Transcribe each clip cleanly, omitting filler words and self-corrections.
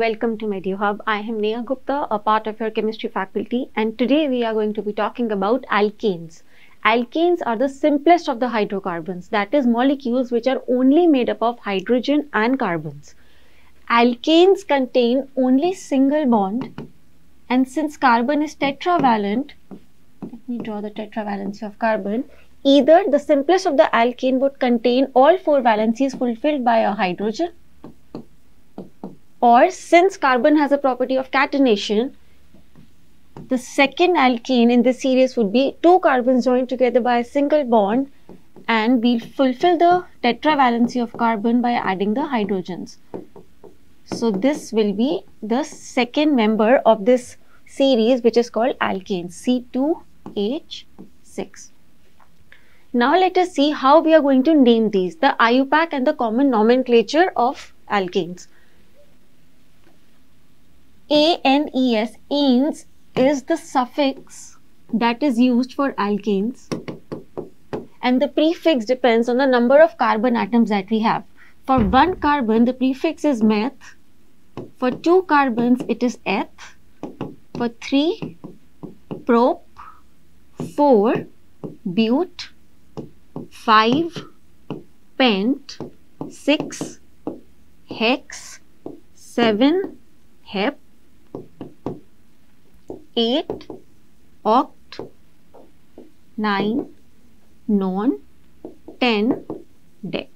welcome to Meduhub. I am Neha Gupta, a part of your chemistry faculty, and today we are going to be talking about alkanes. Alkanes are the simplest of the hydrocarbons, that is, molecules which are only made up of hydrogen and carbons. Alkanes contain only single bond, and since carbon is tetravalent, let me draw the tetravalency of carbon. Either the simplest of the alkane would contain all four valencies fulfilled by a hydrogen, or since carbon has a property of catenation, the second alkane in this series would be two carbons joined together by a single bond, and we'll fulfill the tetravalency of carbon by adding the hydrogens. So this will be the second member of this series, which is called alkanes, C2H6. Now let us see how we are going to name these, the IUPAC and the common nomenclature of alkanes. ANES, anes, is the suffix that is used for alkanes, and the prefix depends on the number of carbon atoms that we have. For one carbon, the prefix is meth. For two carbons, it is eth. For three, prop. 4, bute. 5, pent. 6, hex. 7, hep. 8, oct. 9, non. 10, dec.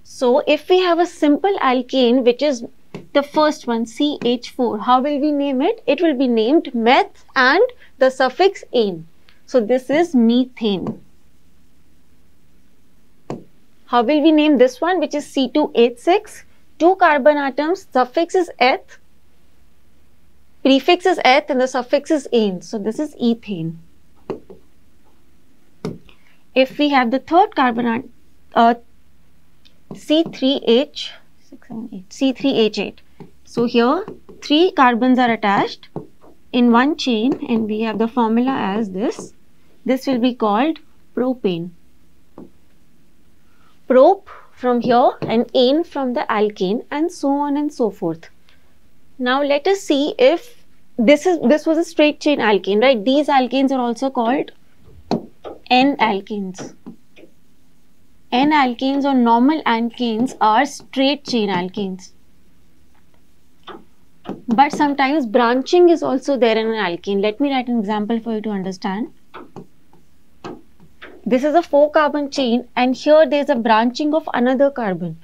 So if we have a simple alkane, which is the first one, CH4, how will we name it? It will be named meth and the suffix ane. So this is methane. How will we name this one, which is C2H6? Two carbon atoms, suffix is eth, prefix is eth, and the suffix is ane. So this is ethane. If we have the third carbon atom, C3H8. So here three carbons are attached in one chain, and we have the formula as this. This will be called propane. Prop from here and ane from the alkane, and so on and so forth. Now let us see if this was a straight chain alkane, right? These alkanes are also called N-alkanes. N-alkanes or normal alkanes are straight chain alkanes. But sometimes branching is also there in an alkane. Let me write an example for you to understand. This is a 4-carbon chain, and here there is a branching of another carbon.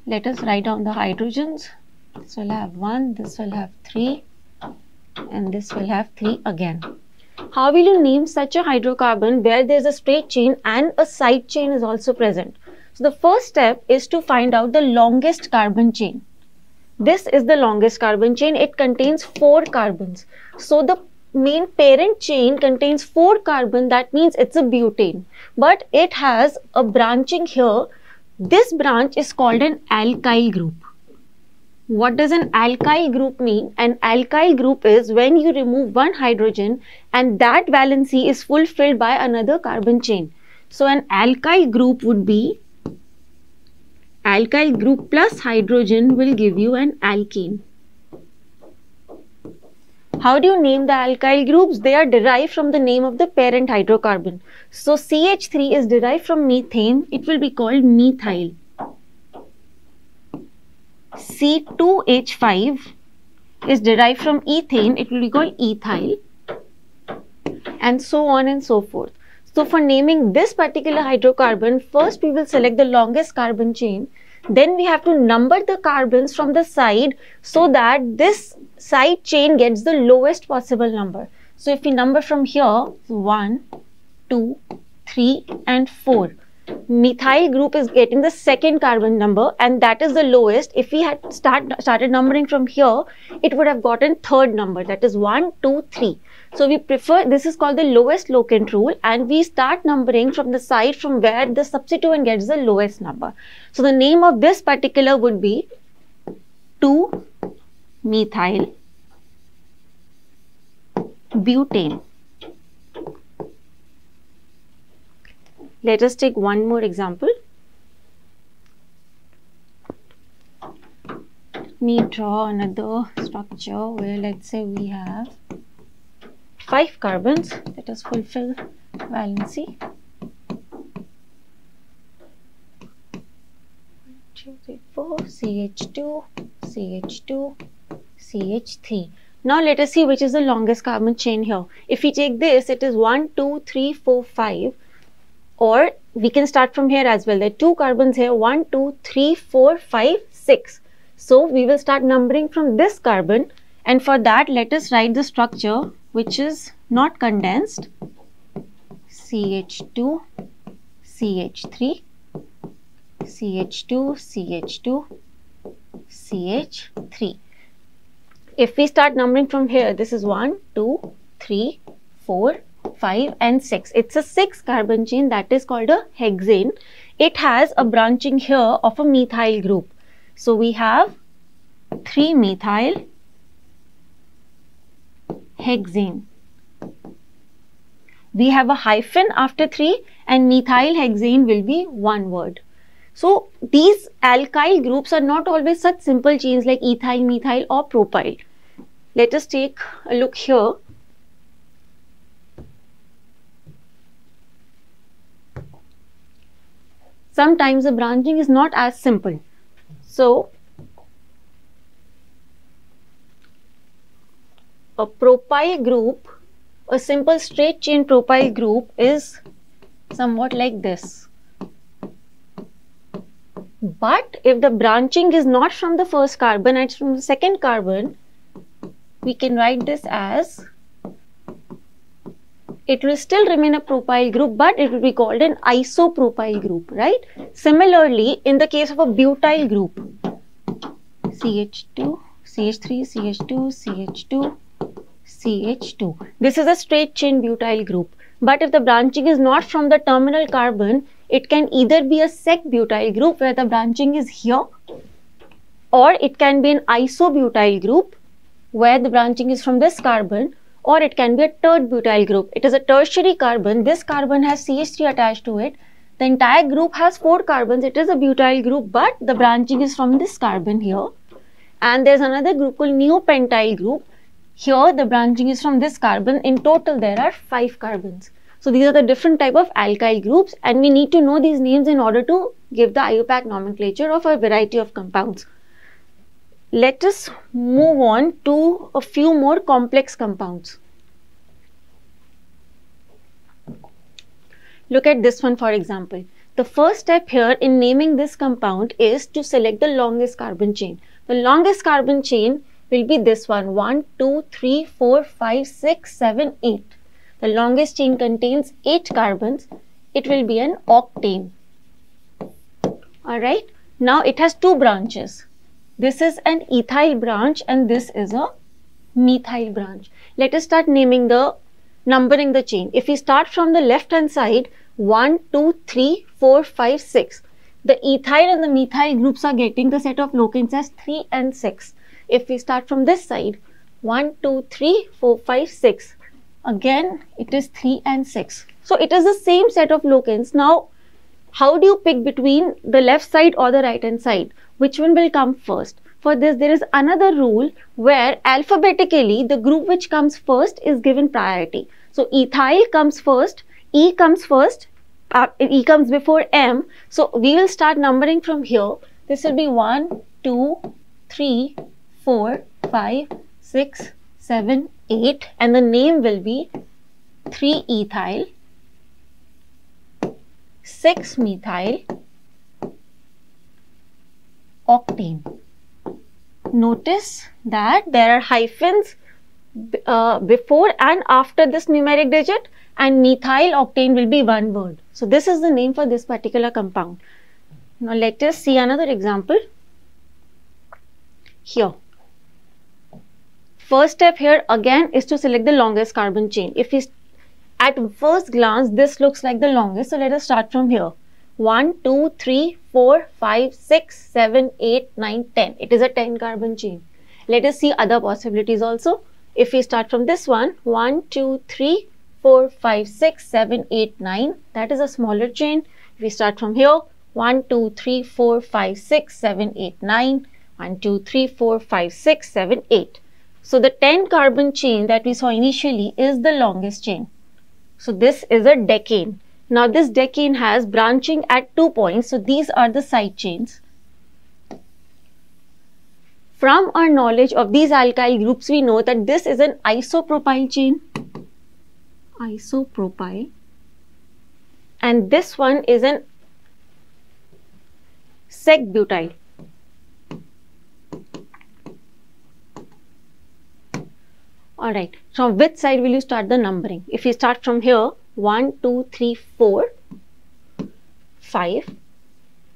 Let us write down the hydrogens. This will have 1, this will have 3, and this will have 3 again. How will you name such a hydrocarbon where there is a straight chain and a side chain is also present? So the first step is to find out the longest carbon chain. This is the longest carbon chain. It contains 4 carbons. So the main parent chain contains 4 carbon. That means it's a butane. But it has a branching here. This branch is called an alkyl group. What does an alkyl group mean? An alkyl group is when you remove one hydrogen and that valency is fulfilled by another carbon chain. So an alkyl group would be alkyl group plus hydrogen will give you an alkane. How do you name the alkyl groups? They are derived from the name of the parent hydrocarbon. So CH3 is derived from methane. It will be called methyl. C2H5 is derived from ethane. It will be called ethyl, and so on and so forth. So for naming this particular hydrocarbon, first we will select the longest carbon chain. Then we have to number the carbons from the side so that this side chain gets the lowest possible number. So if we number from here, 1, 2, 3 and 4. Methyl group is getting the second carbon number, and that is the lowest. If we had started numbering from here, it would have gotten third number, that is 1, 2, 3. So we prefer, this is called the lowest locant rule, and we start numbering from the side from where the substituent gets the lowest number. So the name of this particular would be 2-methyl butane. Let us take one more example. me draw another structure where let's say we have 5 carbons. Let us fulfill valency. 1, 2, 3, 4, CH2, CH2, CH3. Now let us see which is the longest carbon chain here. If we take this, it is 1, 2, 3, 4, 5. Or we can start from here as well. There are 2 carbons here, 1, 2, 3, 4, 5, 6. So we will start numbering from this carbon, and for that let us write the structure which is not condensed. CH2, CH3, CH2, CH2, CH3. If we start numbering from here, this is 1, 2, 3, 4, 5 and 6. It's a 6 carbon chain that is called a hexane. It has a branching here of a methyl group. So we have 3 methyl hexane. We have a hyphen after 3 and methyl hexane will be one word. So these alkyl groups are not always such simple chains like ethyl, methyl or propyl. Let us take a look here. Sometimes the branching is not as simple. So a propyl group, a simple straight chain propyl group is somewhat like this. But if the branching is not from the first carbon and it's from the second carbon, we can write this as, it will still remain a propyl group, but it will be called an isopropyl group, right? Similarly, in the case of a butyl group, CH2, CH3, CH2, CH2, CH2. This is a straight chain butyl group. But if the branching is not from the terminal carbon, it can either be a sec butyl group where the branching is here, or it can be an isobutyl group where the branching is from this carbon, or it can be a tert butyl group. It is a tertiary carbon. This carbon has CH3 attached to it. The entire group has 4 carbons. It is a butyl group, but the branching is from this carbon here. And there's another group called neopentyl group. Here the branching is from this carbon. In total there are 5 carbons. So these are the different type of alkyl groups, and we need to know these names in order to give the IUPAC nomenclature of a variety of compounds. Let us move on to a few more complex compounds. Look at this one for example. The first step here in naming this compound is to select the longest carbon chain. The longest carbon chain will be this one, 1, 2, 3, 4, 5, 6, 7, 8. The longest chain contains 8 carbons. It will be an octane. Alright. Now it has 2 branches. This is an ethyl branch and this is a methyl branch. Let us start numbering the chain. If we start from the left hand side, 1, 2, 3, 4, 5, 6. The ethyl and the methyl groups are getting the set of locanes as 3 and 6. If we start from this side, 1, 2, 3, 4, 5, 6. Again, it is 3 and 6. So it is the same set of locanes. Now, how do you pick between the left side or the right hand side? Which one will come first? For this, there is another rule where alphabetically the group which comes first is given priority. So ethyl comes first, E comes first, E comes before M. So we will start numbering from here. This will be 1, 2, 3, 4, 5, 6, 7, 8, and the name will be 3 ethyl, 6 methyl, octane. Notice that there are hyphens before and after this numeric digit, and methyl octane will be one word. So this is the name for this particular compound. Now let us see another example. Here. First step here again is to select the longest carbon chain. If we at first glance this looks like the longest, so let us start from here. 1, 2, 3, 4, 5, 6, 7, 8, 9, 10. It is a 10 carbon chain. Let us see other possibilities also. If we start from this one, 1, 2, 3, 4, 5, 6, 7, 8, 9. That is a smaller chain. If we start from here, 1, 2, 3, 4, 5, 6, 7, 8, 9. 1, 2, 3, 4, 5, 6, 7, 8. So the 10 carbon chain that we saw initially is the longest chain. So this is a decane. Now this decane has branching at 2 points. So these are the side chains. From our knowledge of these alkyl groups, we know that this is an isopropyl chain. Isopropyl. And this one is an sec-butyl. Alright, from which side will you start the numbering? If you start from here, 1, 2, 3, 4, 5,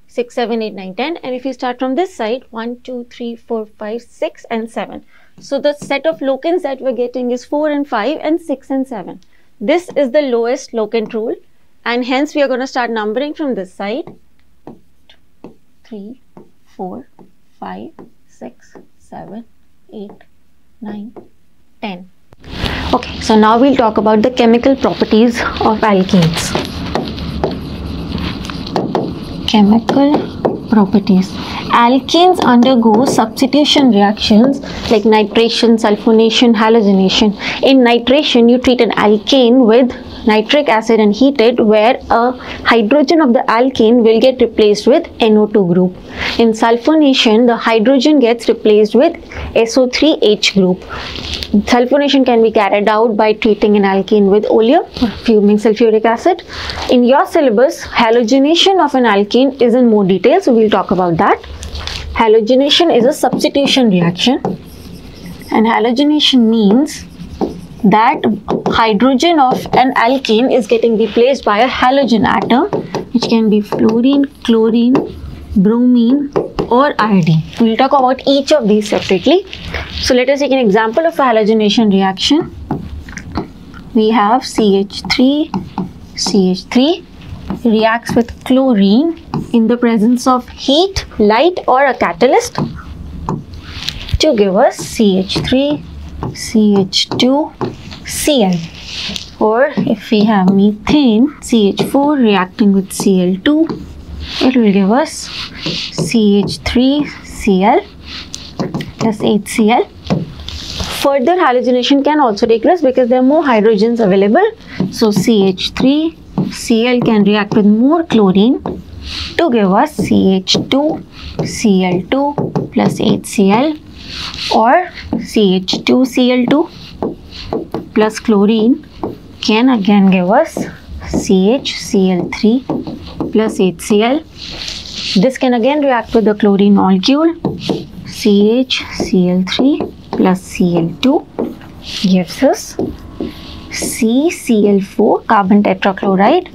6, 7, 8, 9, 10. And if you start from this side, 1, 2, 3, 4, 5, 6 and 7. So the set of locants that we're getting is 4 and 5 and 6 and 7. This is the lowest locant rule. And hence we are going to start numbering from this side. 3, 4, 5, 6, 7, 8, 9, 10. Okay, so now we'll talk about the chemical properties of alkenes. Chemical properties. Alkenes undergo substitution reactions like nitration, sulfonation, halogenation. In nitration, you treat an alkane with nitric acid and heat it, where a hydrogen of the alkane will get replaced with NO2 group. In sulfonation, the hydrogen gets replaced with SO3H group. Sulfonation can be carried out by treating an alkane with oleum or fuming sulfuric acid. In your syllabus, halogenation of an alkane is in more detail, so we'll talk about that. Halogenation is a substitution reaction, and halogenation means that hydrogen of an alkane is getting replaced by a halogen atom, which can be fluorine, chlorine, bromine or iodine. We will talk about each of these separately. So let us take an example of a halogenation reaction. We have CH3, CH3 reacts with chlorine in the presence of heat, light or a catalyst to give us CH3, CH2, Cl. Or if we have methane, CH4 reacting with Cl2, it will give us CH3Cl plus HCl. Further halogenation can also take place because there are more hydrogens available. So CH3Cl can react with more chlorine to give us CH2Cl2 plus HCl, or CH2Cl2 plus chlorine can again give us CHCl3 plus HCl. This can again react with the chlorine molecule. CHCl3 plus Cl2 gives us CCl4 carbon tetrachloride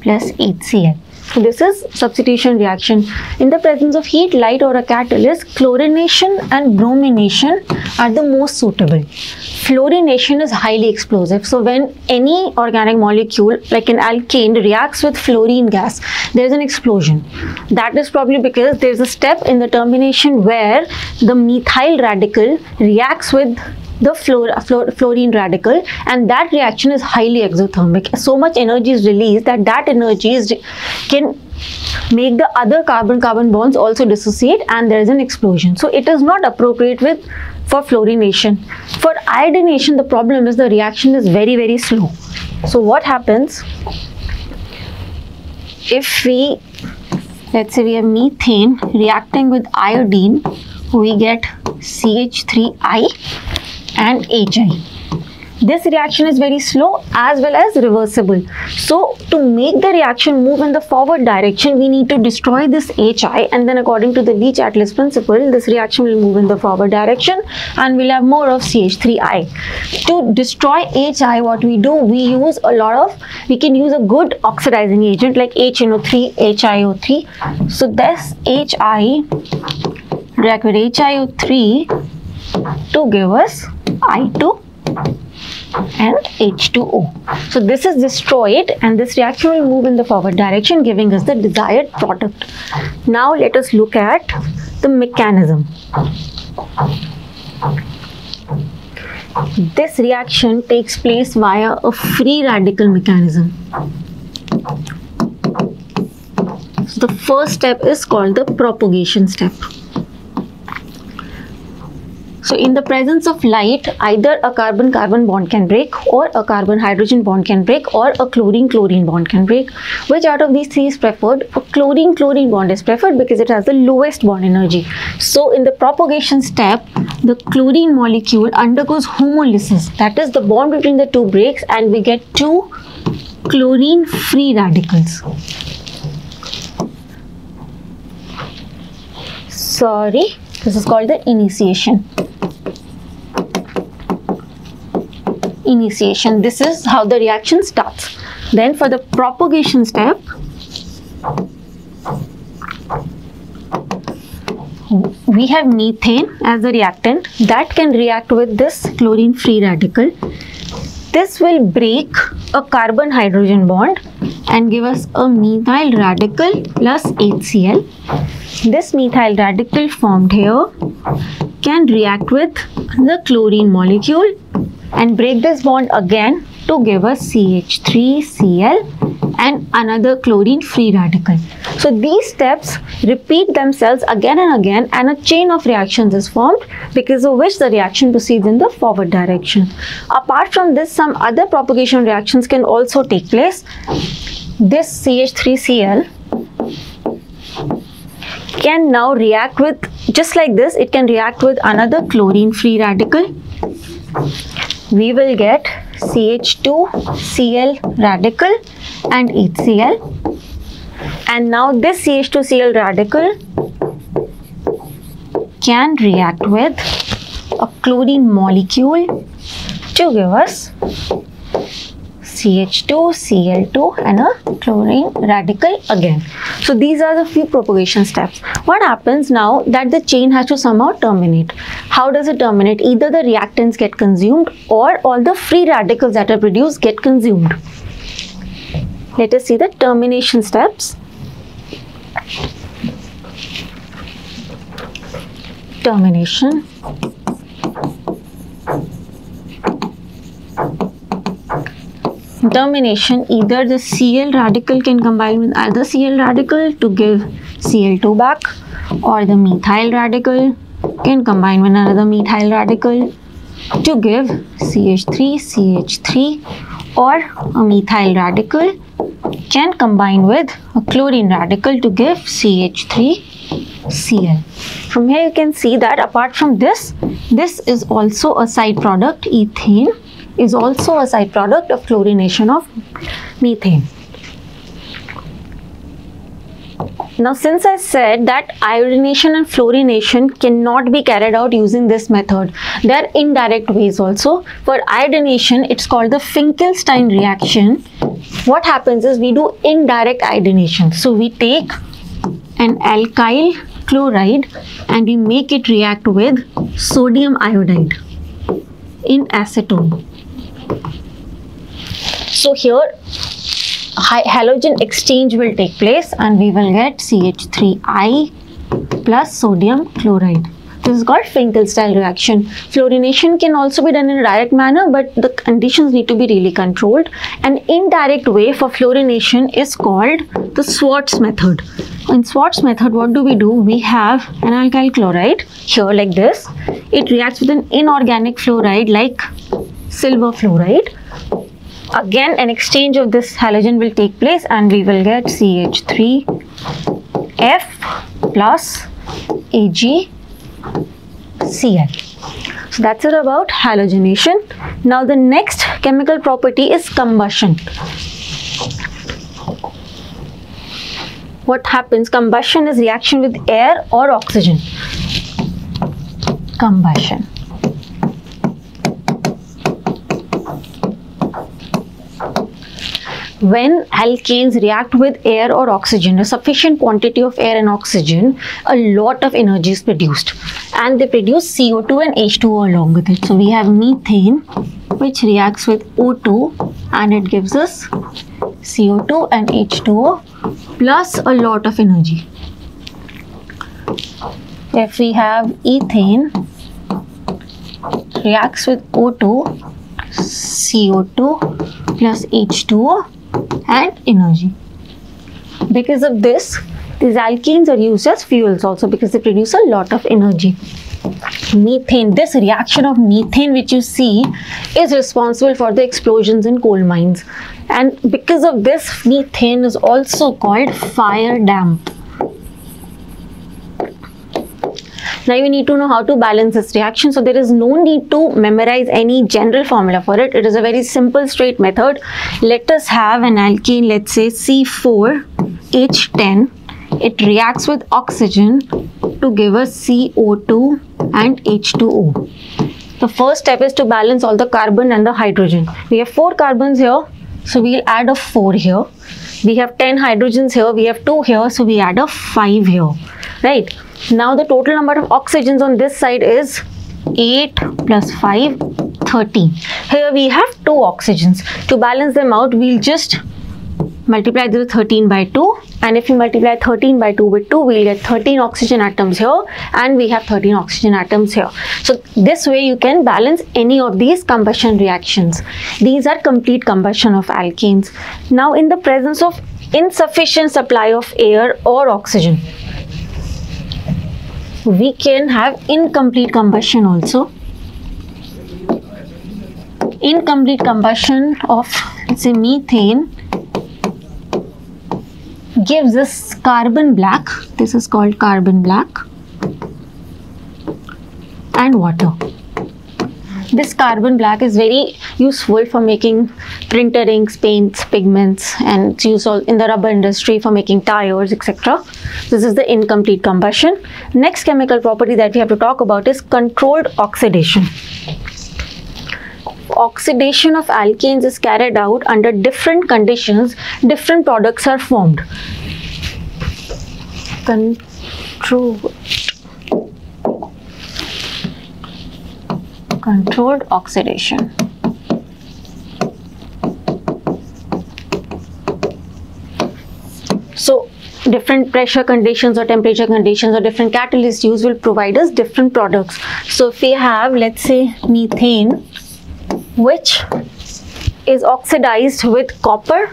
plus HCl. So this is substitution reaction. In the presence of heat, light or a catalyst, chlorination and bromination are the most suitable. Fluorination is highly explosive. So when any organic molecule like an alkane reacts with fluorine gas, there is an explosion. That is probably because there is a step in the termination where the methyl radical reacts with the fluorine radical, and that reaction is highly exothermic. So much energy is released that energy can make the other carbon-carbon bonds also dissociate, and there is an explosion. So it is not appropriate for fluorination. For iodination, the problem is the reaction is very, very slow. So what happens if let's say we have methane reacting with iodine, we get CH3I and HI. This reaction is very slow as well as reversible. So to make the reaction move in the forward direction, we need to destroy this HI, and then according to the Leach-Atlas principle, this reaction will move in the forward direction and we'll have more of CH3I. To destroy HI, what we do, we can use a good oxidizing agent like HNO3, HiO3. So this HI react with HiO3 to give us I2 and H2O. So this is destroyed and this reaction will move in the forward direction, giving us the desired product. Now let us look at the mechanism. This reaction takes place via a free radical mechanism. So the first step is called the propagation step. So in the presence of light, either a carbon-carbon bond can break, or a carbon-hydrogen bond can break, or a chlorine-chlorine bond can break. Which out of these three is preferred? A chlorine-chlorine bond is preferred because it has the lowest bond energy. So in the propagation step, the chlorine molecule undergoes homolysis. That is, the bond between the two breaks and we get two chlorine-free radicals. Sorry, this is called the initiation. Initiation. This is how the reaction starts. Then for the propagation step, we have methane as the reactant that can react with this chlorine-free radical. This will break a carbon-hydrogen bond and give us a methyl radical plus HCl. This methyl radical formed here can react with the chlorine molecule and break this bond again to give us CH3Cl and another chlorine free radical. So these steps repeat themselves again and again, and a chain of reactions is formed, because of which the reaction proceeds in the forward direction. Apart from this, some other propagation reactions can also take place. This CH3Cl can now react with, just like this, it can react with another chlorine free radical. We will get CH2Cl radical and HCl, and now this CH2Cl radical can react with a chlorine molecule to give us CH2Cl2 and a chlorine radical again. So these are the few propagation steps. What happens now that the chain has to somehow terminate? How does it terminate? Either the reactants get consumed or all the free radicals that are produced get consumed. Let us see the termination steps. Termination. Termination, either the Cl radical can combine with other Cl radical to give Cl2 back, or the methyl radical can combine with another methyl radical to give CH3CH3, or a methyl radical can combine with a chlorine radical to give CH3Cl. From here you can see that apart from this, this is also a side product. Ethane is also a side product of chlorination of methane. Now, since I said that iodination and fluorination cannot be carried out using this method, there are indirect ways also. For iodination, it's called the Finkelstein reaction. What happens is we do indirect iodination. So we take an alkyl chloride and we make it react with sodium iodide in acetone. So here halogen exchange will take place and we will get CH3I plus sodium chloride. This is called Finkelstein reaction. Fluorination can also be done in a direct manner, but the conditions need to be really controlled. An indirect way for fluorination is called the Schwartz method. In Schwartz method, what do? We have an alkyl chloride here like this. It reacts with an inorganic fluoride like silver fluoride. Again, an exchange of this halogen will take place and we will get CH3F plus AgCl. So that's it about halogenation. Now the next chemical property is combustion. What happens? Combustion is reaction with air or oxygen. Combustion. When alkanes react with air or oxygen, a sufficient quantity of air and oxygen, a lot of energy is produced and they produce CO2 and H2O along with it. So we have methane which reacts with O2 and it gives us CO2 and H2O plus a lot of energy. If we have ethane reacts with O2, CO2 plus H2O and energy. Because of this, these alkenes are used as fuels also because they produce a lot of energy. Methane, this reaction of methane which you see is responsible for the explosions in coal mines, and because of this methane is also called fire damp. Now you need to know how to balance this reaction, so there is no need to memorize any general formula for it. It is a very simple straight method. Let us have an alkane, let's say C4H10. It reacts with oxygen to give us CO2 and H2O. The first step is to balance all the carbon and the hydrogen. We have 4 carbons here, so we'll add a 4 here. We have 10 hydrogens here, we have 2 here, so we add a 5 here, right? Now the total number of oxygens on this side is 8 plus 5, 13. Here we have 2 oxygens. To balance them out, we'll just multiply this 13 by 2, and if you multiply 13 by 2 with 2, we'll get 13 oxygen atoms here, and we have 13 oxygen atoms here. So this way you can balance any of these combustion reactions. These are complete combustion of alkanes. Now in the presence of insufficient supply of air or oxygen, we can have incomplete combustion also. Incomplete combustion of, let's say, methane gives us carbon black. This is called carbon black, and water. This carbon black is very useful for making printer inks, paints, pigments, and it's used in the rubber industry for making tires, etc. This is the incomplete combustion. Next chemical property that we have to talk about is controlled oxidation. Oxidation of alkanes is carried out under different conditions. Different products are formed. Controlled oxidation. So different pressure conditions or temperature conditions or different catalysts used will provide us different products. So if we have, let's say, methane, which is oxidized with copper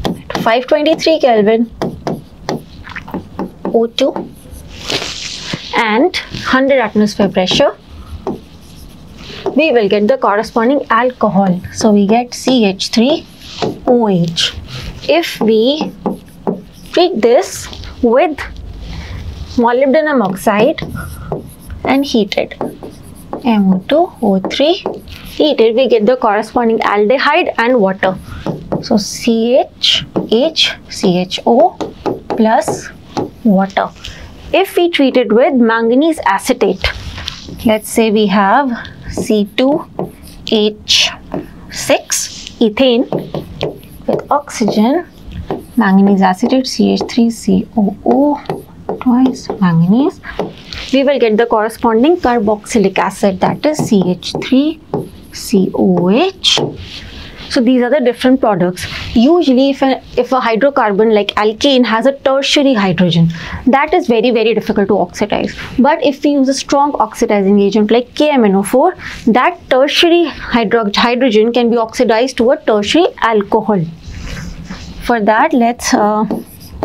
at 523 Kelvin, O2, and 100 atmosphere pressure, we will get the corresponding alcohol. So we get CH3OH. If we treat this with molybdenum oxide and heat it, MO2O3, heated, we get the corresponding aldehyde and water. So CHHCHO plus water. If we treat it with manganese acetate, let's say we have C2H6 ethane with oxygen, manganese acetate, CH3COO twice manganese, we will get the corresponding carboxylic acid, that is CH3COH. So these are the different products. Usually if a hydrocarbon like alkane has a tertiary hydrogen, that is very, very difficult to oxidize. But if we use a strong oxidizing agent like KMNO4, that tertiary hydrogen can be oxidized to a tertiary alcohol. For that,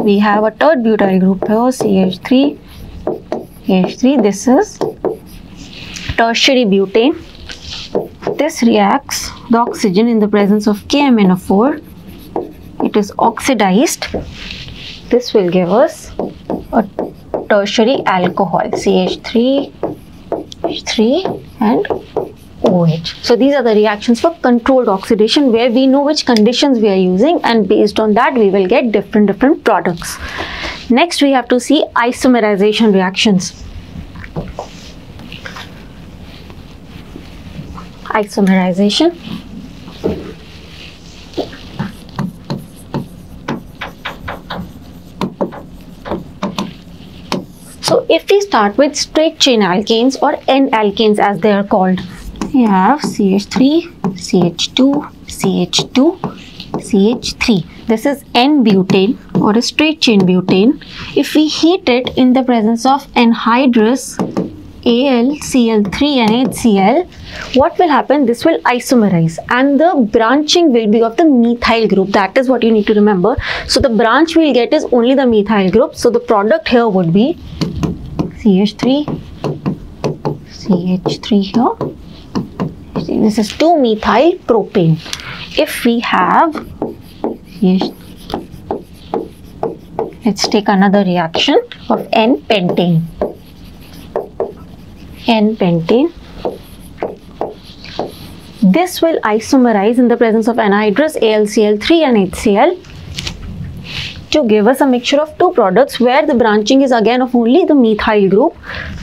we have a third butyl group here, CH3H3. This is tertiary butane. This reacts the oxygen in the presence of KMNO4. It is oxidized. This will give us a tertiary alcohol, CH3, H3 and OH. So these are the reactions for controlled oxidation, where we know which conditions we are using, and based on that we will get different products. Next we have to see isomerization reactions. Isomerization. So if we start with straight chain alkanes or N-alkanes as they are called, we have CH3, CH2, CH2, CH3. This is N-butane or a straight chain butane. If we heat it in the presence of anhydrous AlCl3 and HCl, what will happen? This will isomerize and the branching will be of the methyl group. That is what you need to remember. So the branch we'll get is only the methyl group. So the product here would be CH3, CH3 here. This is 2-methyl propane. If we have, let's take another reaction of N-pentane. N-pentane. This will isomerize in the presence of anhydrous AlCl3 and HCl to give us a mixture of two products where the branching is again of only the methyl group.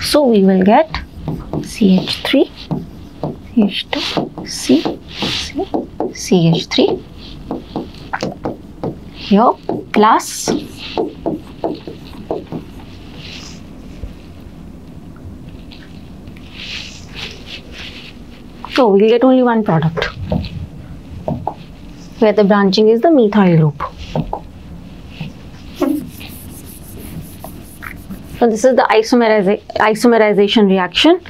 So we will get CH3, CH2, C, CH3 here plus so we'll get only one product where the branching is the methyl group. So this is the isomerization reaction.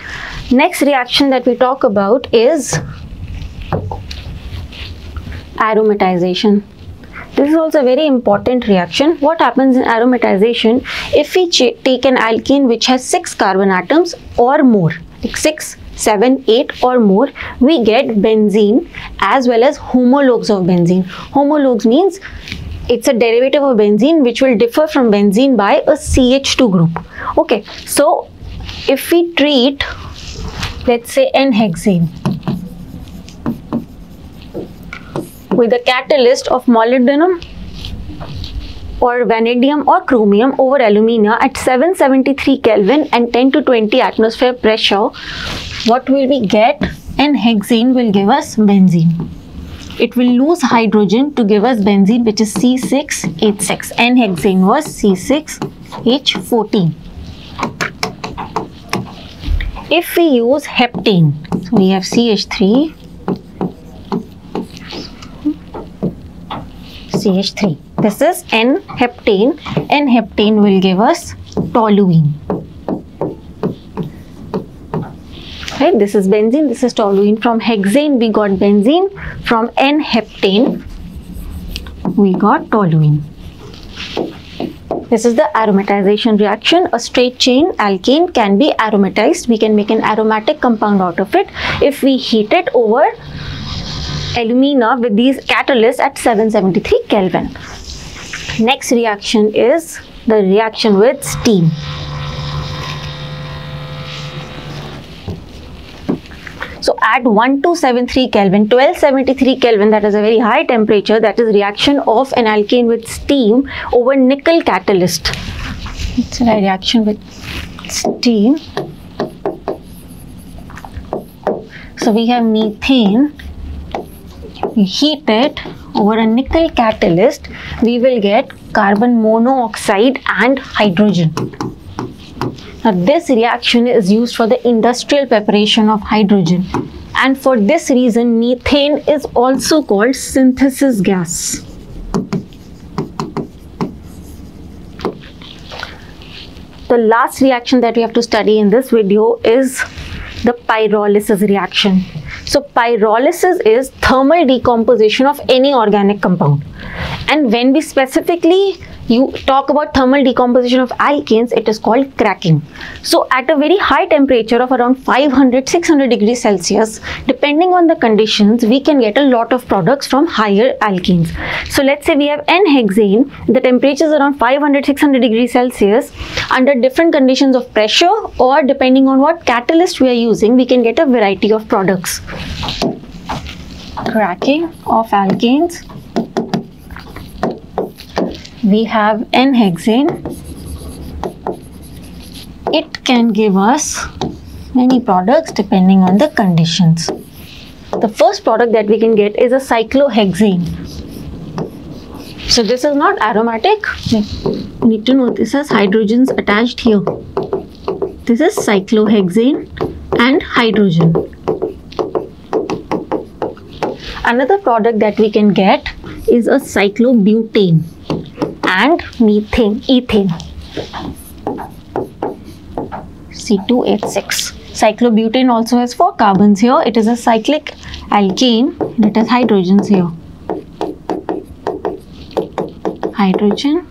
Next reaction that we talk about is aromatization. This is also a very important reaction. What happens in aromatization? If we take an alkene which has 6 carbon atoms or more, like 6, 7, 8 or more, we get benzene as well as homologues of benzene. Homologues means it's a derivative of benzene which will differ from benzene by a CH2 group. Okay, so if we treat, let's say, N-hexane with a catalyst of molybdenum or vanadium or chromium over alumina at 773 Kelvin and 10 to 20 atmosphere pressure, what will we get? N-hexane will give us benzene. It will lose hydrogen to give us benzene, which is C6H6. N-hexane was C6H14. If we use heptane, so we have CH3, CH3. This is N-heptane. N-heptane will give us toluene. Right, this is benzene, this is toluene. From hexane we got benzene, from N-heptane we got toluene. This is the aromatization reaction. A straight chain alkane can be aromatized. We can make an aromatic compound out of it if we heat it over alumina with these catalysts at 773 Kelvin. Next reaction is the reaction with steam. So at 1273 Kelvin, 1273 Kelvin, that is a very high temperature, that is reaction of an alkane with steam over nickel catalyst. It's a reaction with steam. So we have methane, we heat it over a nickel catalyst, we will get carbon monoxide and hydrogen. Now this reaction is used for the industrial preparation of hydrogen, and for this reason methane is also called synthesis gas. The last reaction that we have to study in this video is the pyrolysis reaction. So pyrolysis is thermal decomposition of any organic compound, and when we specifically talk about thermal decomposition of alkanes, it is called cracking. So at a very high temperature of around 500-600 degrees Celsius, depending on the conditions, we can get a lot of products from higher alkanes. So let's say we have N-hexane, the temperature is around 500-600 degrees Celsius. Under different conditions of pressure or depending on what catalyst we are using, we can get a variety of products. Cracking of alkanes. We have N-hexane. It can give us many products depending on the conditions. The first product that we can get is a cyclohexane. So this is not aromatic. You need to know this has hydrogens attached here. This is cyclohexane and hydrogen. Another product that we can get is a cyclobutane and ethane. C2H6. Cyclobutane also has 4 carbons here. It is a cyclic alkane and it has hydrogens here. Hydrogen,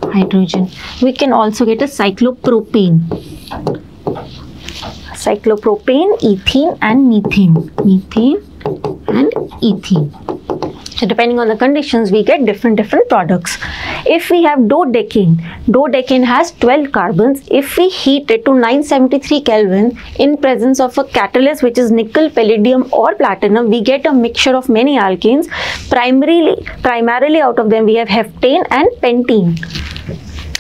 hydrogen. We can also get a cyclopropane. cyclopropane, ethene and methane. Methane and ethene. So depending on the conditions, we get different products. If we have dodecane has 12 carbons. If we heat it to 973 Kelvin in presence of a catalyst which is nickel, palladium or platinum, we get a mixture of many alkanes. Primarily out of them we have heptane and pentene.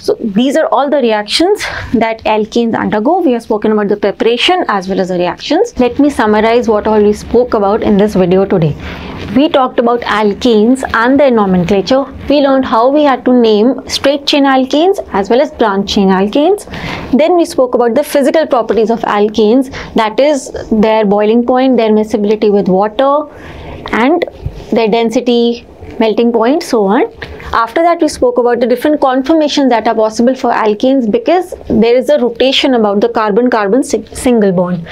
So these are all the reactions that alkanes undergo. We have spoken about the preparation as well as the reactions. Let me summarize what all we spoke about in this video today. We talked about alkanes and their nomenclature. We learned how we had to name straight chain alkanes as well as branch chain alkanes. Then we spoke about the physical properties of alkanes, that is their boiling point, their miscibility with water and their density, melting point, so on. After that, we spoke about the different conformations that are possible for alkanes because there is a rotation about the carbon-carbon single bond.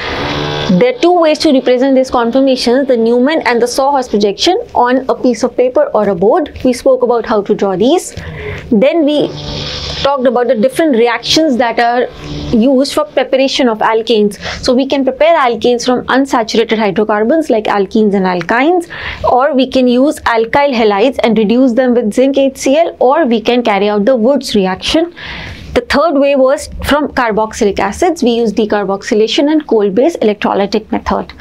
There are two ways to represent these conformations, the Newman and the Sawhorse projection on a piece of paper or a board. We spoke about how to draw these. Then we talked about the different reactions that are used for preparation of alkanes. So we can prepare alkanes from unsaturated hydrocarbons like alkenes and alkynes, or we can use alkyl halides and reduce them with zinc HCl, or we can carry out the Woods reaction. The third way was from carboxylic acids. We use decarboxylation and coal-based electrolytic method.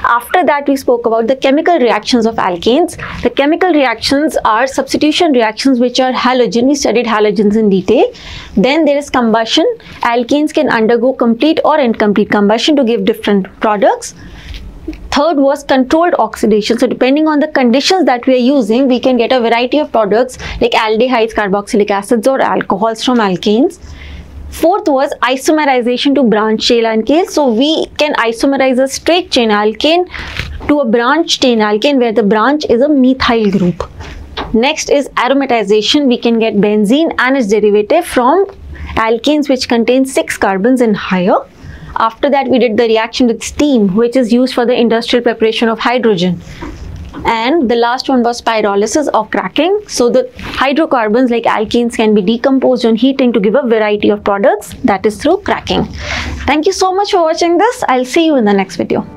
After that, we spoke about the chemical reactions of alkanes. The chemical reactions are substitution reactions which are halogen. We studied halogens in detail. Then there is combustion. Alkanes can undergo complete or incomplete combustion to give different products. Third was controlled oxidation. So depending on the conditions that we are using, we can get a variety of products like aldehydes, carboxylic acids or alcohols from alkanes. Fourth was isomerization to branch chain alkane. So we can isomerize a straight chain alkane to a branch chain alkane where the branch is a methyl group. Next is aromatization. We can get benzene and its derivative from alkanes which contain 6 carbons and higher. After that, we did the reaction with steam, which is used for the industrial preparation of hydrogen. And the last one was pyrolysis or cracking. So the hydrocarbons like alkanes can be decomposed on heating to give a variety of products, that is through cracking. Thank you so much for watching this. I'll see you in the next video.